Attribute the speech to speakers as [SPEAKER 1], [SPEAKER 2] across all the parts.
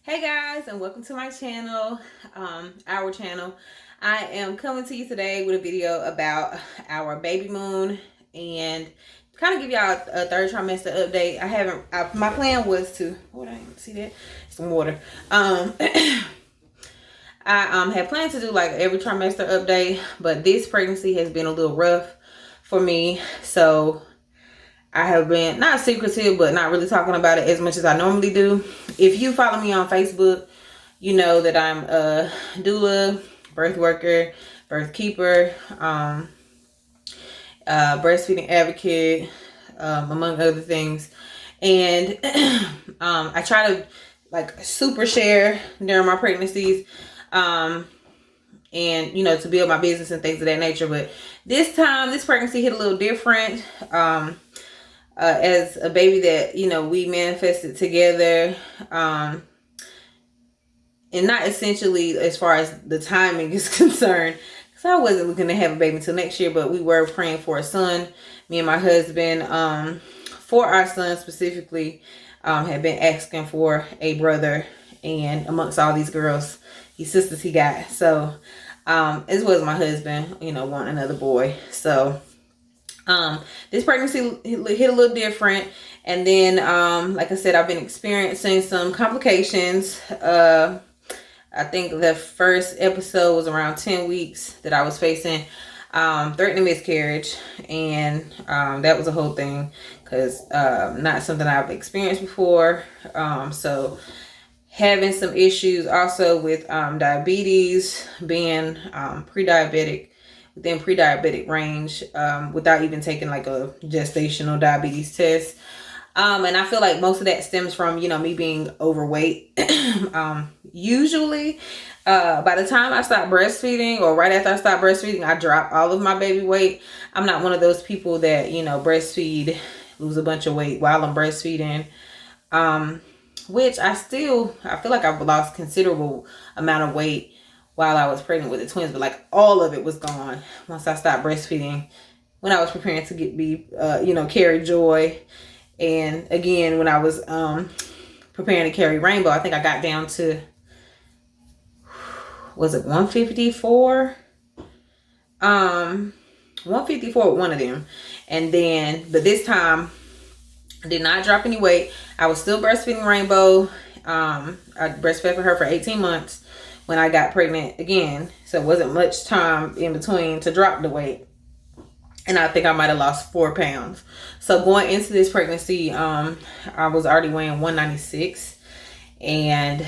[SPEAKER 1] Hey guys, and welcome to my channel, our channel. I am coming to you today with a video about our baby moon and kind of give y'all a third trimester update. My plan was to, oh, I didn't see that, some water. I had planned to do like every trimester update, but this pregnancy has been a little rough for me. So I have been not secretive, but not really talking about it as much as I normally do. If you follow me on Facebook, you know that I'm a doula, birth worker, birth keeper, breastfeeding advocate, among other things. And I try to like super share during my pregnancies, and to build my business and things of that nature. But this pregnancy hit a little different. As a baby that we manifested together, and not essentially as far as the timing is concerned, because I wasn't looking to have a baby until next year, but we were praying for a son. Me and my husband, for our son specifically, had been asking for a brother, and amongst all these girls, these sisters he got, so as well as my husband, wanting another boy. So this pregnancy hit a little different. And then, like I said, I've been experiencing some complications. I think the first episode was around 10 weeks that I was facing threatening miscarriage. And that was a whole thing, because not something I've experienced before. So having some issues also with diabetes, being pre-diabetic, within pre-diabetic range, without even taking like a gestational diabetes test. And I feel like most of that stems from, me being overweight. Usually, by the time I stop breastfeeding, or right after I stop breastfeeding, I drop all of my baby weight. I'm not one of those people that, breastfeed, lose a bunch of weight while I'm breastfeeding. Which I feel like I've lost considerable amount of weight while I was pregnant with the twins, but like all of it was gone once I stopped breastfeeding, when I was preparing to carry Joy. And again, when I was preparing to carry Rainbow, I think I got down to, was it 154? 154 with one of them. And then, but this time I did not drop any weight. I was still breastfeeding Rainbow. I breastfed for her for 18 months when I got pregnant again. So it wasn't much time in between to drop the weight. And I think I might have lost 4 pounds. So going into this pregnancy, I was already weighing 196. And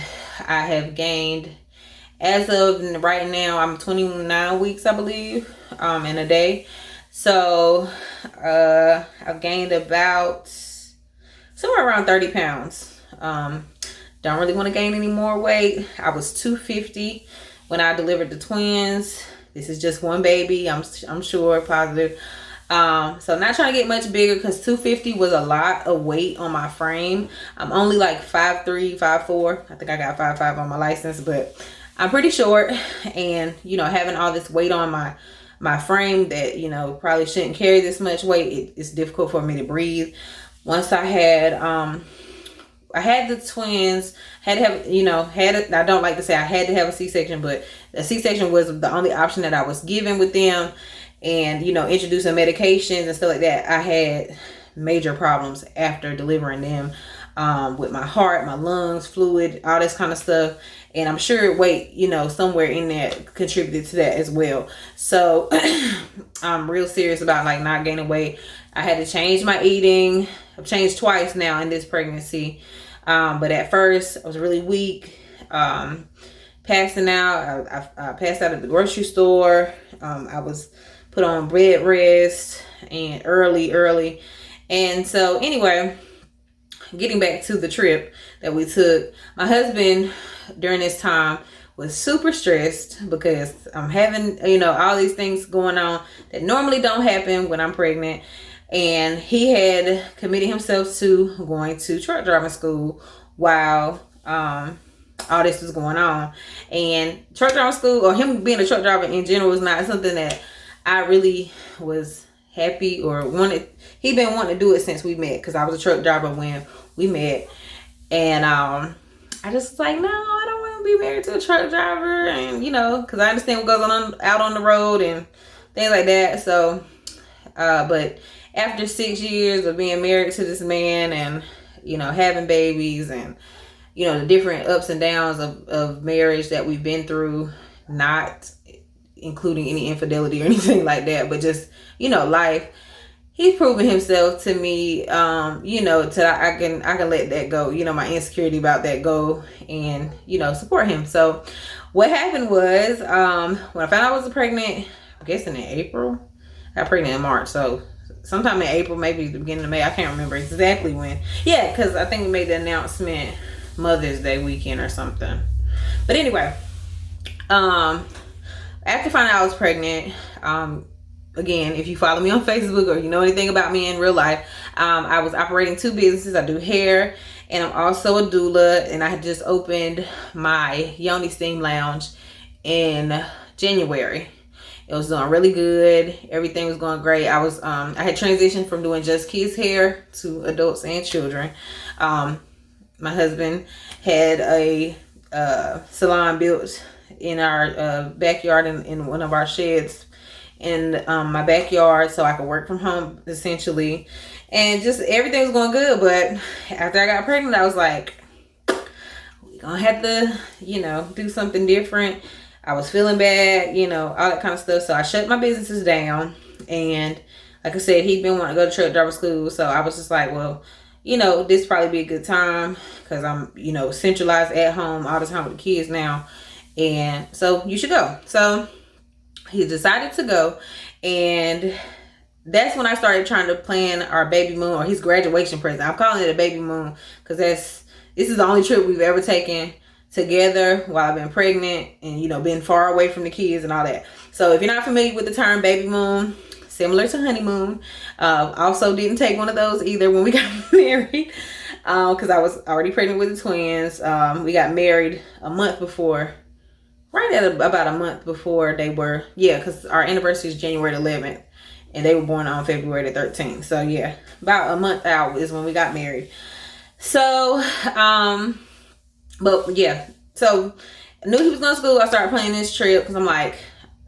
[SPEAKER 1] I have gained, as of right now, I'm 29 weeks, I believe, in a day. So I've gained about somewhere around 30 pounds. Don't really want to gain any more weight. I was 250 when I delivered the twins. This is just one baby, I'm sure, positive. So not trying to get much bigger, because 250 was a lot of weight on my frame. I'm only like 5'3", 5'4". I think I got 5'5" on my license, but I'm pretty short. And, having all this weight on my frame that, probably shouldn't carry this much weight, it's difficult for me to breathe. Once I had the twins, had to have, I don't like to say I had to have a C-section, but a C-section was the only option that I was given with them. And, introducing medications and stuff like that, I had major problems after delivering them, with my heart, my lungs, fluid, all this kind of stuff. And I'm sure weight, somewhere in there contributed to that as well. So I'm real serious about like not gaining weight. I had to change my eating. I've changed twice now in this pregnancy. But at first I was really weak, passing out. I passed out at the grocery store. I was put on bed rest and early. And so anyway, getting back to the trip that we took, my husband during this time was super stressed, because I'm having, all these things going on that normally don't happen when I'm pregnant. And he had committed himself to going to truck driving school while all this was going on. And truck driving school, or him being a truck driver in general, was not something that I really was happy or wanted. He'd been wanting to do it since we met, because I was a truck driver when we met. And I just was like, no, I don't want to be married to a truck driver, and you know, because I understand what goes on out on the road and things like that. So, but after 6 years of being married to this man, and you know, having babies, and you know, the different ups and downs of marriage that we've been through, not including any infidelity or anything like that, but just, you know, life. He's proven himself to me, you know, I can let that go, you know, my insecurity about that go, and, you know, support him. So what happened was, when I found out I was pregnant, I'm guessing in April, I got pregnant in March. So sometime in April, maybe the beginning of May, I can't remember exactly when. Yeah, because I think we made the announcement Mother's Day weekend or something. But anyway, after finding out I was pregnant, again, if you follow me on Facebook or you know anything about me in real life, I was operating 2 businesses. I do hair, and I'm also a doula, and I had just opened my Yoni Steam Lounge in January. It was doing really good. Everything was going great. I had transitioned from doing just kids hair to adults and children. My husband had a salon built in our backyard, in one of our sheds in my backyard, so I could work from home essentially, and just everything was going good. But after I got pregnant, I was like, we're gonna have to, you know, do something different. I was feeling bad, you know, all that kind of stuff. So I shut my businesses down, and like I said, he'd been wanting to go to truck driver school, so I was just like, well, you know, this probably be a good time because I'm, you know, centralized at home all the time with the kids now, and so you should go. So he decided to go, and that's when I started trying to plan our Babymoon, or his graduation present. I'm calling it a Babymoon because this is the only trip we've ever taken together while I've been pregnant, and you know, been far away from the kids and all that. So if you're not familiar with the term Babymoon, similar to honeymoon, also didn't take one of those either when we got married, because I was already pregnant with the twins. We got married a month before. Right at about a month before they were, yeah, because our anniversary is January 11th, and they were born on February the 13th. So yeah, about a month out is when we got married. So, but yeah, so I knew he was going to school. I started planning this trip because I'm like,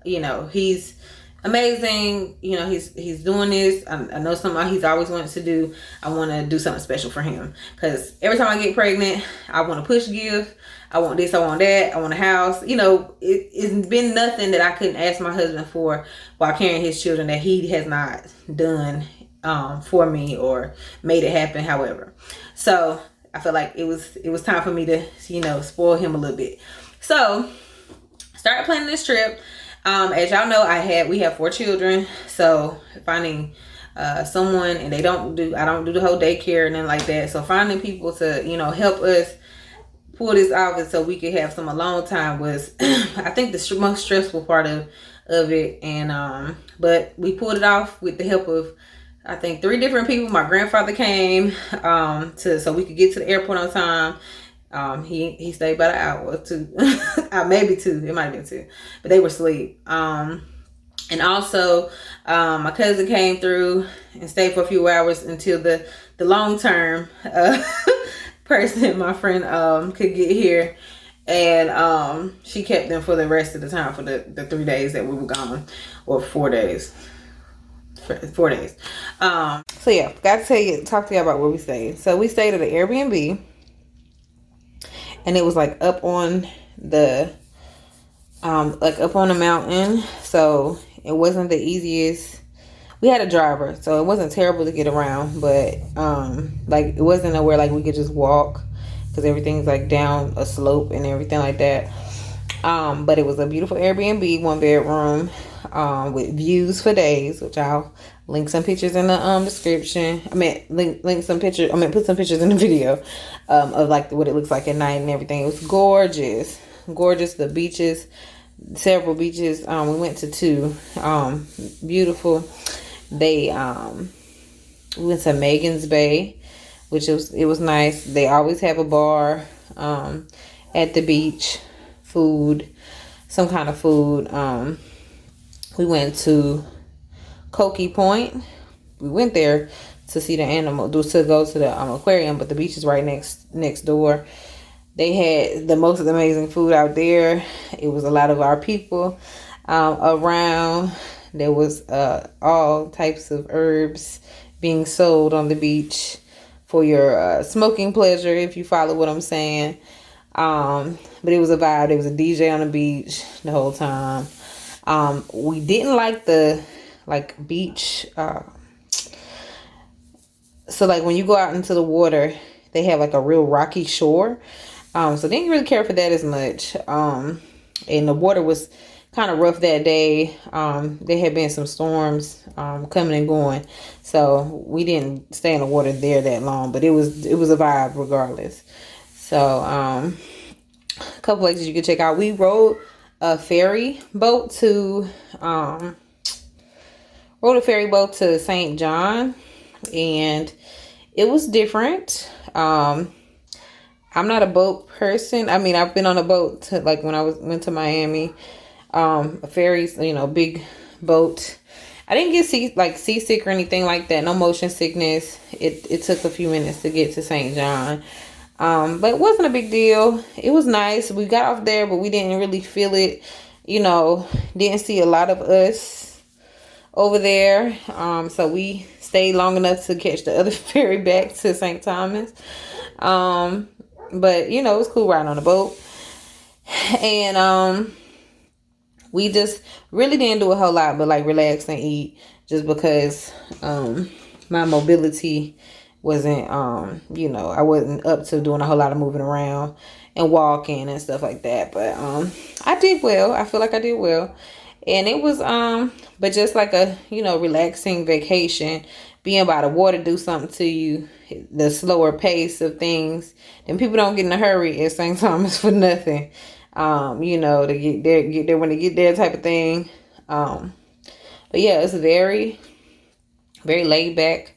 [SPEAKER 1] you know, he's amazing. You know, he's doing this. I know something he's always wanted to do. I want to do something special for him because every time I get pregnant, I want to push gift. I want this, I want that, I want a house. You know, it's been nothing that I couldn't ask my husband for while carrying his children that he has not done for me or made it happen, however. So I felt like it was time for me to, you know, spoil him a little bit. So started planning this trip. As y'all know, we have 4 children. So finding someone, and I don't do the whole daycare and then like that. So finding people to, you know, help us pull this off and so we could have some alone time was I think the most stressful part of it. And but we pulled it off with the help of I think 3 different people. My grandfather came so we could get to the airport on time. He stayed about an hour or 2 maybe 2, it might have been 2, but they were asleep. And also my cousin came through and stayed for a few hours until the long term person, my friend, could get here, and she kept them for the rest of the time, for the 3 days that we were gone, or 4 days. 4 days. So yeah, got to talk to you about where we stayed. So we stayed at an Airbnb, and it was like up on the mountain, so it wasn't the easiest. We had a driver, so it wasn't terrible to get around, but like it wasn't nowhere like we could just walk because everything's like down a slope and everything like that. But it was a beautiful Airbnb, 1 bedroom, with views for days, which I'll link some pictures in the description. Put some pictures in the video of like what it looks like at night and everything. It was gorgeous. The beaches, several beaches. We went to 2. Beautiful. We went to Megan's Bay, which was nice. They always have a bar at the beach, some kind of food. We went to Cokie Point. We went there to see the animal, to go to the aquarium, but the beach is right next door. They had the most amazing food out there. It was a lot of our people around. There was all types of herbs being sold on the beach for your smoking pleasure, if you follow what I'm saying. But it was a vibe. There was a DJ on the beach the whole time. We didn't like the beach. So like when you go out into the water, they have like a real rocky shore. So didn't really care for that as much. And the water was kind of rough that day. There had been some storms coming and going, so we didn't stay in the water there that long. But it was a vibe regardless. So a couple places you could check out. We rode a ferry boat to St. John, and it was different. I'm not a boat person. I mean, I've been on a boat like when I went to Miami. A ferry's, big boat. I didn't get seasick or anything like that. No motion sickness. It took a few minutes to get to St. John. But it wasn't a big deal. It was nice. We got off there, but we didn't really feel it. Didn't see a lot of us over there. So we stayed long enough to catch the other ferry back to St. Thomas. But it was cool riding on the boat. And we just really didn't do a whole lot but like relax and eat, just because my mobility wasn't I wasn't up to doing a whole lot of moving around and walking and stuff like that. But I did well. I feel like I did well. And it was but just like a relaxing vacation. Being by the water do something to you. The slower pace of things. And people don't get in a hurry at St. Thomas for nothing. To get there when they get there type of thing. But yeah, it's a very, very laid back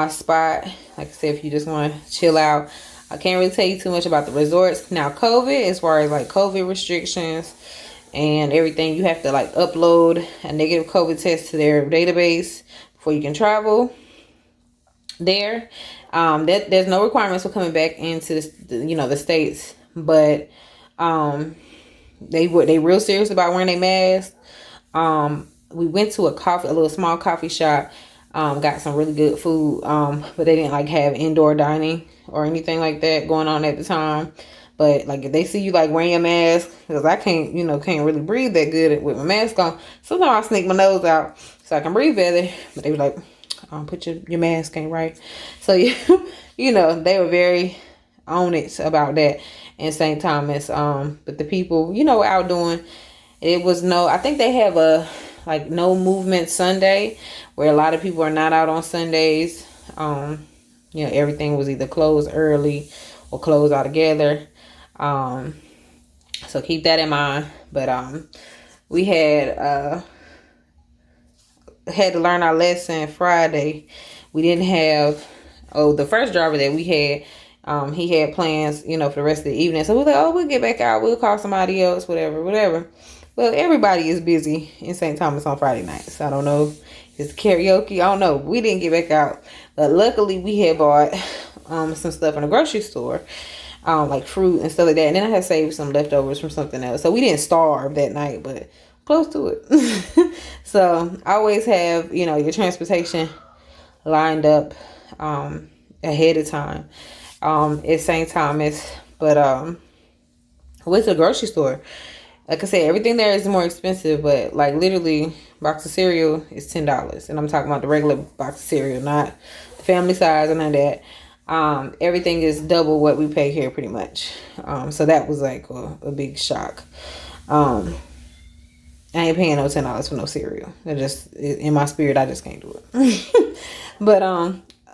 [SPEAKER 1] spot. Like I said, if you just want to chill out. I can't really tell you too much about the resorts. Now, COVID, as far as like COVID restrictions and everything, you have to like upload a negative COVID test to their database before you can travel there. There's no requirements for coming back into the States, but they real serious about wearing a mask. We went to a little small coffee shop, got some really good food, but they didn't like have indoor dining or anything like that going on at the time. But like if they see you like wearing a mask, because I can't really breathe that good with my mask on. Sometimes I sneak my nose out so I can breathe better. But they were like, put your mask ain't right. So they were very on it about that in St. Thomas. But the people, were out doing. It was I think they have a no movement Sunday, where a lot of people are not out on Sundays. Everything was either closed early or closed altogether. So keep that in mind. But we had to learn our lesson Friday. We didn't have the first driver that we had, he had plans, for the rest of the evening. So we were like, we'll get back out, we'll call somebody else, whatever. Well, everybody is busy in St. Thomas on Friday nights. I don't know if it's karaoke, I don't know. We didn't get back out, but luckily we had bought some stuff in the grocery store, like fruit and stuff like that. And then I had saved some leftovers from something else. So we didn't starve that night, but close to it. So I always have, your transportation lined up ahead of time at St. Thomas. But I went to the grocery store. Like I said, everything there is more expensive, but like literally box of cereal is $10. And I'm talking about the regular box of cereal, not the family size or none of that. Everything is double what we pay here pretty much. So that was like a big shock. I ain't paying no $10 for no cereal. In my spirit, I just can't do it. But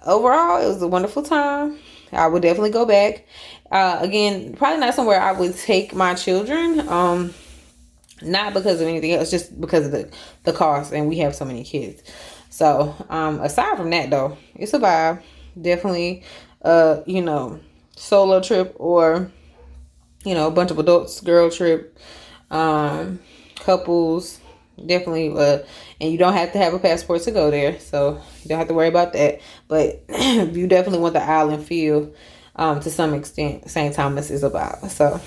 [SPEAKER 1] overall, it was a wonderful time. I would definitely go back. Again, probably not somewhere I would take my children. Not because of anything else, just because of the cost, and we have so many kids. So aside from that, though, it's a vibe. Definitely, solo trip or a bunch of adults, girl trip, couples. Definitely, and you don't have to have a passport to go there, so you don't have to worry about that. But you definitely want the island feel. to some extent, St. Thomas is about. So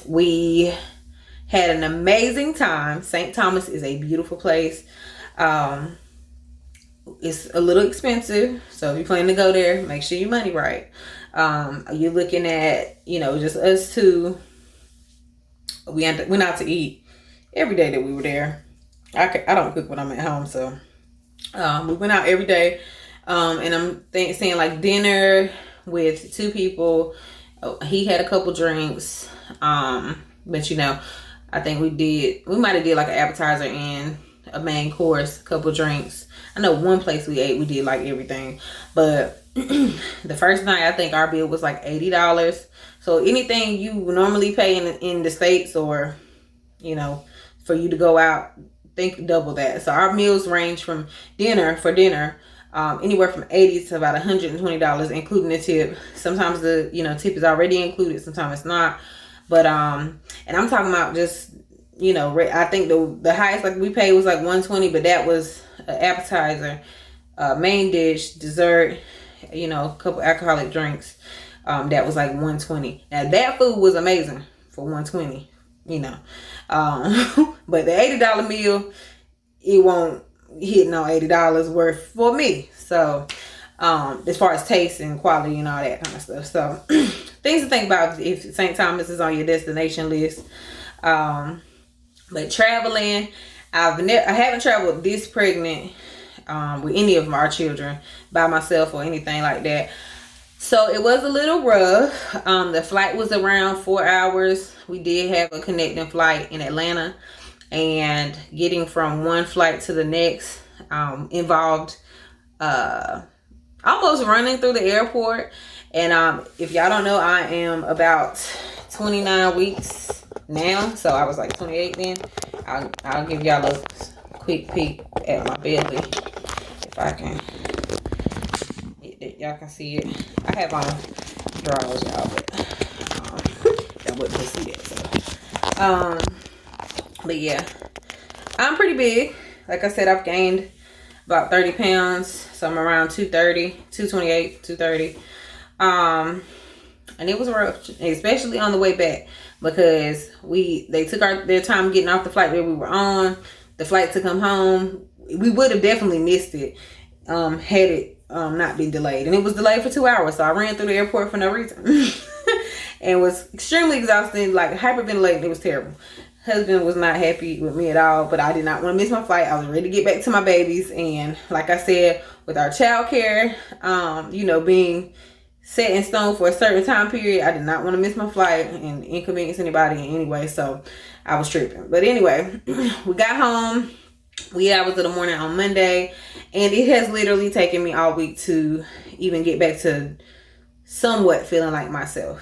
[SPEAKER 1] we had an amazing time. St. Thomas is a beautiful place. It's a little expensive, so if you plan to go there, make sure your money right. You're looking at, just us two. We went out to eat every day that we were there. I don't cook when I'm at home, so we went out every day. And I'm saying like dinner with 2 people. He had a couple drinks, but I think we might have did like an appetizer and a main course, a couple drinks. I know one place we ate, we did like everything, but the first night I think our bill was like $80. So anything you normally pay in the States, or for you to go out, think double that. So our meals range from dinner anywhere from $80 to about $120, including the tip. Sometimes the tip is already included, sometimes it's not. But and I'm talking about just I think the highest like we paid was like $120, but that was an appetizer, main dish, dessert, a couple alcoholic drinks. That was like $120. Now that food was amazing for $120, but the $80 meal, it won't hit no $80 worth for me. So as far as taste and quality and all that kind of stuff. So things to think about if St. Thomas is on your destination list. But traveling, I haven't traveled this pregnant with any of our children by myself or anything like that. So it was a little rough. The flight was around 4 hours. We did have a connecting flight in Atlanta, and getting from one flight to the next involved almost running through the airport. And if y'all don't know, I am about 29 weeks now, so I was like 28 then. I'll give y'all a quick peek at my belly if I can. Y'all can see it. I have on drawers, y'all, but y'all wouldn't see that. So but yeah, I'm pretty big. Like I said, I've gained about 30 pounds, so I'm around 230, 228, 230. And it was rough, especially on the way back, because they took their time getting off the flight that we were on. The flight to come home, we would have definitely missed it had it not been delayed. And it was delayed for 2 hours, so I ran through the airport for no reason. And was extremely exhausted, like hyperventilating. It was terrible. Husband was not happy with me at all, but I did not want to miss my flight. I was ready to get back to my babies. And like I said, with our child care, being set in stone for a certain time period, I did not want to miss my flight and inconvenience anybody in any way. So I was tripping. But anyway, we got home wee hours of the morning on Monday, and it has literally taken me all week to even get back to somewhat feeling like myself.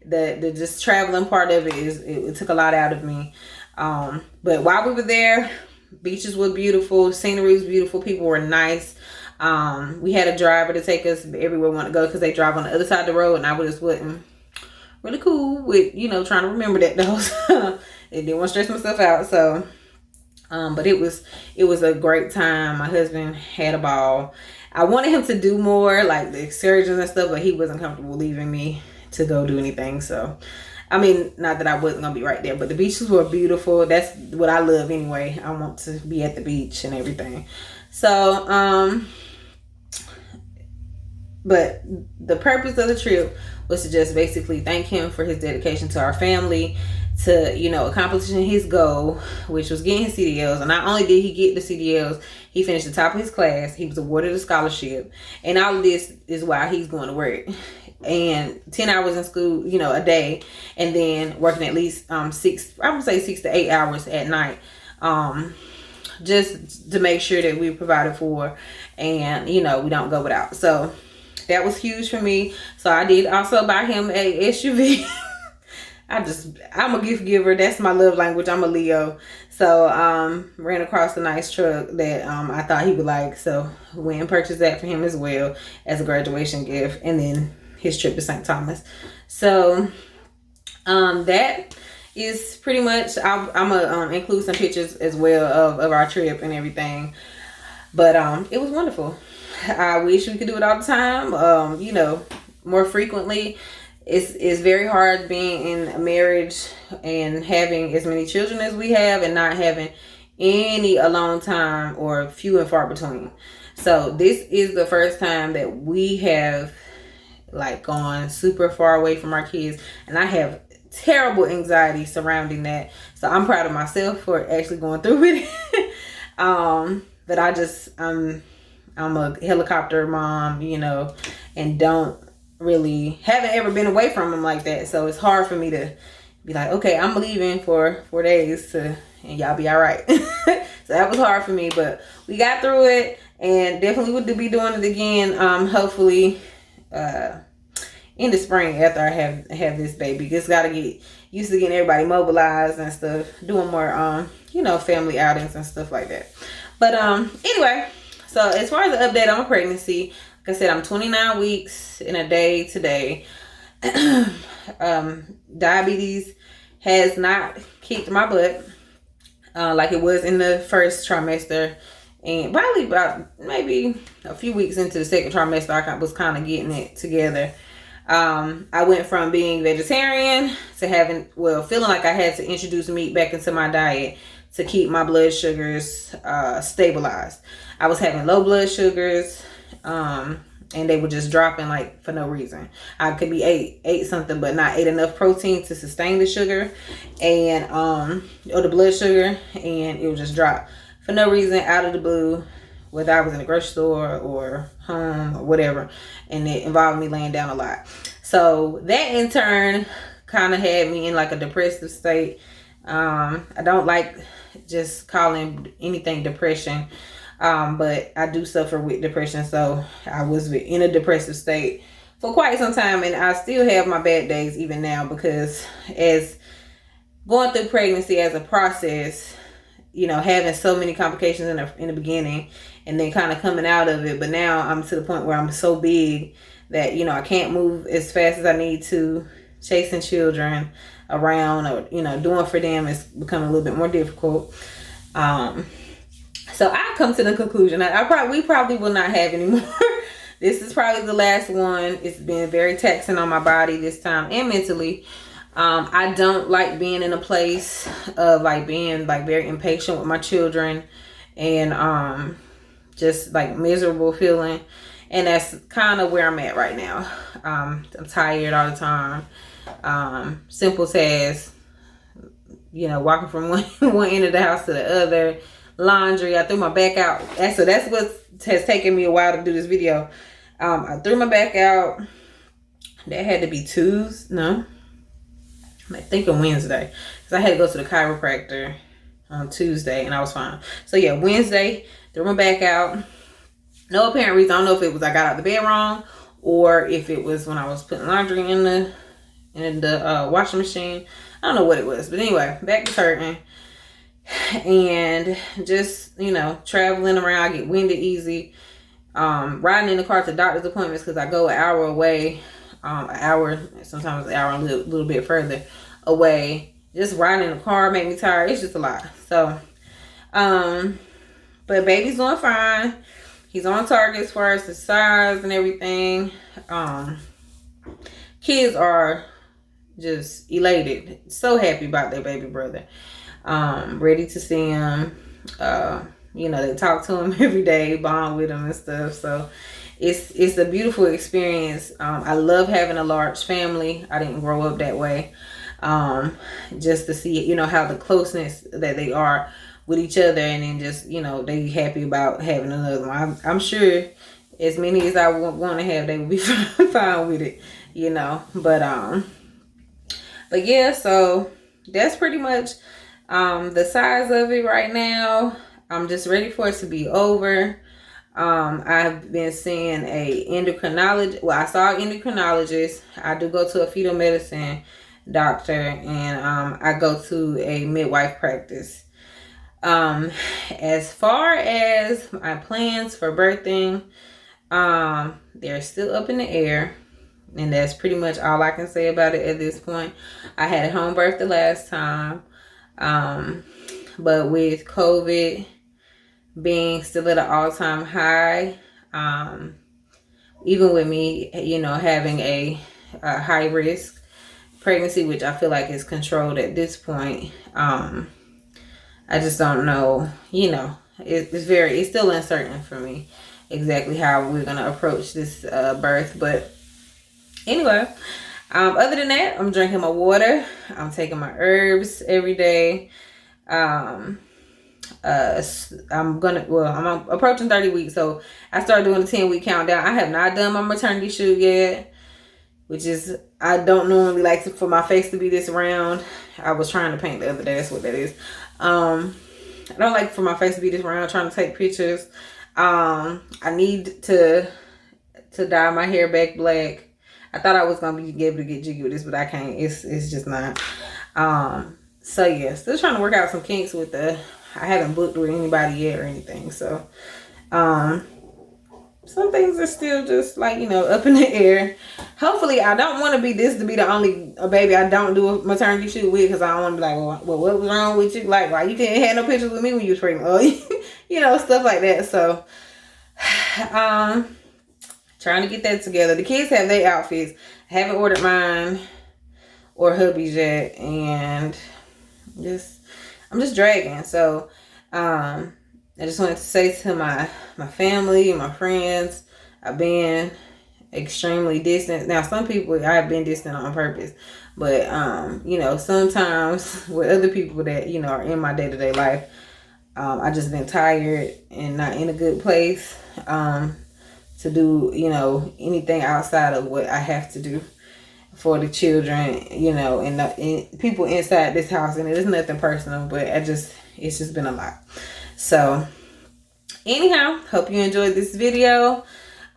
[SPEAKER 1] The just traveling part of it took a lot out of me. But while we were there, beaches were beautiful, scenery was beautiful, people were nice. We had a driver to take us everywhere we want to go, because they drive on the other side of the road, and I just wasn't really cool with trying to remember that though. It didn't want to stress myself out. So but it was a great time. My husband had a ball. I wanted him to do more, like the excursions and stuff, but he wasn't comfortable leaving me to go do anything. So I mean, not that I wasn't gonna be right there, but the beaches were beautiful. That's what I love anyway. I want to be at the beach and everything. So but the purpose of the trip was to just basically thank him for his dedication to our family, to accomplishing his goal, which was getting his CDLs. And not only did he get the CDLs, he finished the top of his class. He was awarded a scholarship, and all of this is while he's going to work, and 10 hours in school, a day, and then working at least 6 to 8 hours at night, just to make sure that we're provided for, and we don't go without. So that was huge for me. So I did also buy him a SUV. I'm a gift giver. That's my love language. I'm a Leo. So ran across a nice truck that I thought he would like. So went and purchased that for him as well as a graduation gift. And then his trip to St. Thomas. So that is pretty much, I'm gonna include some pictures as well of our trip and everything. But it was wonderful. I wish we could do it all the time. You know, more frequently. It's very hard being in a marriage and having as many children as we have and not having any alone time or few and far between. So this is the first time that we have like gone super far away from our kids, and I have terrible anxiety surrounding that. So I'm proud of myself for actually going through with it. But I'm a helicopter mom, you know, and haven't ever been away from them like that. So it's hard for me to be like, okay, I'm leaving for 4 days and y'all be all right. So that was hard for me, but we got through it, and definitely would be doing it again. Hopefully, in the spring after I have this baby. Just got to get used to getting everybody mobilized and stuff, doing more, you know, family outings and stuff like that. But anyway, so as far as the update on my pregnancy, like I said, I'm 29 weeks in a day today. Diabetes has not kicked my butt like it was in the first trimester, and probably about maybe a few weeks into the second trimester I was kind of getting it together. I went from being vegetarian to feeling like I had to introduce meat back into my diet to keep my blood sugars stabilized. I was having low blood sugars, and they were just dropping like for no reason. I could be ate something, but not ate enough protein to sustain the sugar and or the blood sugar, and it would just drop for no reason out of the blue, whether I was in a grocery store or home or whatever, and it involved me laying down a lot. So that in turn kind of had me in like a depressive state. I don't like just calling anything depression, but I do suffer with depression. So I was in a depressive state for quite some time, and I still have my bad days even now, because as going through pregnancy as a process, you know, having so many complications in the beginning and then kind of coming out of it. But now I'm to the point where I'm so big that, you know, I can't move as fast as I need to. Chasing children around or, you know, doing for them is becoming a little bit more difficult. So I come to the conclusion that we probably will not have any more. This is probably the last one. It's been very taxing on my body this time and mentally. I don't like being in a place of like being like very impatient with my children and just like miserable feeling. And that's kind of where I'm at right now. I'm tired all the time. Simple tasks, you know, walking from one end of the house to the other. Laundry, I threw my back out. So that's what has taken me a while to do this video. I threw my back out. That had to be Tuesday. No, I think on Wednesday, because I had to go to the chiropractor on Tuesday and I was fine. So yeah, Wednesday, threw my back out. No apparent reason. I don't know if it was I got out of the bed wrong or if it was when I was putting laundry in the washing machine. I don't know what it was, but anyway, back was hurting. And just, you know, traveling around, I get winded easy. Riding in the car to doctor's appointments because I go an hour away, an hour, sometimes an hour and a little bit further away. Just riding in the car make me tired. It's just a lot. So, but baby's doing fine. He's on target as far as the size and everything. Kids are just elated, so happy about their baby brother. Ready to see him. You know, they talk to him every day, bond with him and stuff. So it's a beautiful experience. I love having a large family. I didn't grow up that way. Just to see, you know, how the closeness that they are with each other, and then just, you know, they happy about having another one. I'm sure as many as I want to have, they would be fine with it, you know. But yeah, so that's pretty much the size of it right now. I'm just ready for it to be over. I've been seeing a endocrinologist. Well, I saw an endocrinologist. I do go to a fetal medicine doctor, and I go to a midwife practice. As far as my plans for birthing, they're still up in the air, and that's pretty much all I can say about it at this point. I had a home birth the last time, but with COVID being still at an all-time high, Even with me, you know, having a high risk pregnancy, which I feel like is controlled at this point. I just don't know, you know, it's still uncertain for me exactly how we're going to approach this birth. But anyway, other than that, I'm drinking my water. I'm taking my herbs every day. I'm approaching 30 weeks, so I started doing the 10-week countdown. I have not done my maternity shoot yet, which is, I don't normally like for my face to be this round. I was trying to paint the other day. That's what that is. I don't like for my face to be this round, trying to take pictures. I need to dye my hair back black. I thought I was gonna be able to get jiggy with this, but I can't. It's just not. So yeah, still trying to work out some kinks with I haven't booked with anybody yet or anything. So some things are still just like, you know, up in the air. Hopefully, I don't want to be the only baby I don't do a maternity shoot with, because I don't want to be like, well, what was wrong with you? Like, why you can't have no pictures with me when you was pregnant? Or, you know, stuff like that. So, trying to get that together. The kids have their outfits. I haven't ordered mine or hubby's yet, and I'm just dragging. So, I just wanted to say to my family and my friends, I've been extremely distant. Now, some people I've been distant on purpose, but you know, sometimes with other people that, you know, are in my day-to-day life, I just been tired and not in a good place to do, you know, anything outside of what I have to do for the children, you know, and people inside this house. And it is nothing personal, but it's just been a lot. So anyhow, hope you enjoyed this video.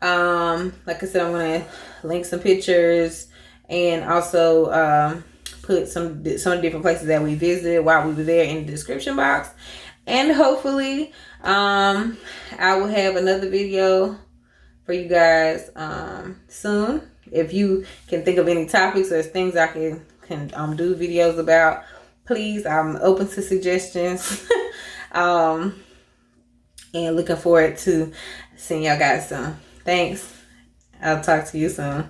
[SPEAKER 1] Like I said, I'm gonna link some pictures and also put some of the different places that we visited while we were there in the description box. And hopefully I will have another video for you guys soon. If you can think of any topics or things I can do videos about, please, I'm open to suggestions. And looking forward to seeing y'all guys soon. Thanks. I'll talk to you soon.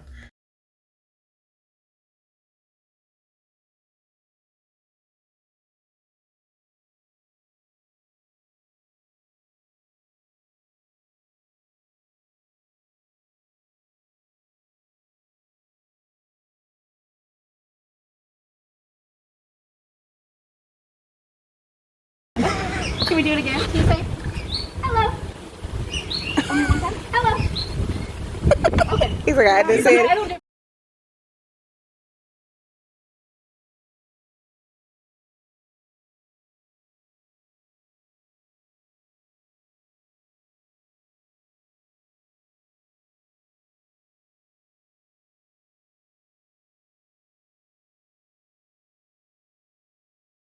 [SPEAKER 2] Can we do it again? Can you say hello? Hello. Okay.
[SPEAKER 1] He's like, I didn't say it.